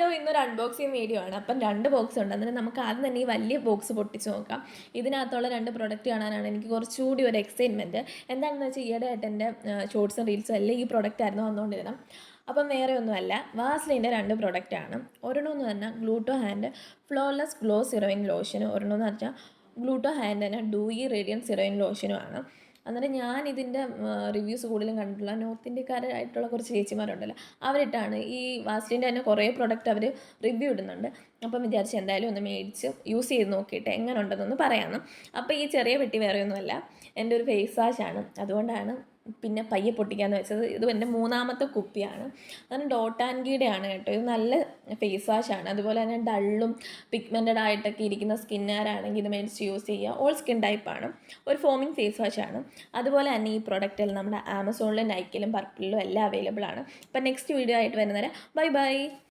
Hello, ഇന്നൊരു unboxing video ആണ്. അപ്പം 2 ബോക്സ് ഉണ്ട്. അന്നേരം നമുക്ക് ആദ്യം തന്നെ ഈ വലിയ ബോക്സ് പൊട്ടിച്ച് നോക്കാം. ഇതിനകത്തുള്ള 2 പ്രൊഡക്റ്റ് കാണാനാണ് എനിക്ക് കുറച്ചുകൂടി ഒരു എക്സൈറ്റ്മെൻറ്റ്. എന്താണെന്ന് വെച്ചാൽ ഈയിടെയായിട്ട് എൻ്റെ ഷോർട്സും റീൽസും എല്ലാം ഈ പ്രൊഡക്റ്റ് ആയിരുന്നു വന്നുകൊണ്ടിരുന്നത്. അപ്പം വേറെ ഒന്നുമല്ല, വാസ്ലിൻ്റെ 2 പ്രൊഡക്റ്റാണ്. ഒരെണ്ണമെന്ന് പറഞ്ഞാൽ ഗ്ലൂട്ടോ ഹാൻഡ് ഫ്ലോലെസ് ഗ്ലോ സിറോയിൻ ലോഷനും, ഒരെണ്ണമെന്ന് പറഞ്ഞാൽ ഗ്ലൂട്ടോ ഹാൻഡ് തന്നെ ഡൂയി റേഡിയൻ സിറോയിൻ ലോഷനുമാണ്. അന്നേരം ഞാൻ ഇതിൻ്റെ റിവ്യൂസ് കൂടുതലും കണ്ടിട്ടുള്ള നോർത്ത് ഇന്ത്യക്കാരായിട്ടുള്ള കുറച്ച് ചേച്ചിമാരുണ്ടല്ലോ, അവരിട്ടാണ് ഈ വാസ്ലിൻ്റെ തന്നെ കുറേ പ്രൊഡക്റ്റ് അവർ റിവ്യൂ ഇടുന്നുണ്ട്. അപ്പം വിചാരിച്ച് എന്തായാലും ഒന്ന് മേടിച്ച് യൂസ് ചെയ്ത് നോക്കിയിട്ട് എങ്ങനെ ഉണ്ടെന്നൊന്ന് പറയാമെന്ന്. അപ്പോൾ ഈ ചെറിയ പെട്ടി വേറെ ഒന്നുമല്ല, എൻ്റെ ഒരു ഫേസ് വാഷാണ്. അതുകൊണ്ടാണ് പിന്നെ പയ്യെ പൊട്ടിക്കാമെന്ന് വെച്ചത്. ഇത് എൻ്റെ 3ാമത്തെ കുപ്പിയാണ്. അങ്ങനെ ഡോട്ട് ആൻഡ് ഗീയുടെ ആണ് കേട്ടോ. ഇത് നല്ല ഫേസ് വാഷാണ്. അതുപോലെ തന്നെ ഡള്ളും പിഗ്മെൻറ്റഡ് ആയിട്ടൊക്കെ ഇരിക്കുന്ന സ്കിന്നുകാരാണെങ്കിൽ ഇത് മേടിച്ച് യൂസ് ചെയ്യുക. ഓൾ സ്കിൻ ടൈപ്പാണ്. ഒരു ഫോമിങ് ഫേസ് വാഷാണ്. അതുപോലെ തന്നെ ഈ പ്രൊഡക്റ്റിൽ നമ്മുടെ ആമസോണിലും നൈക്കിലും പർപ്പിളിലും എല്ലാം അവൈലബിൾ ആണ്. അപ്പം നെക്സ്റ്റ് വീഡിയോ ആയിട്ട് വരുന്നവരെ ബൈ ബൈ.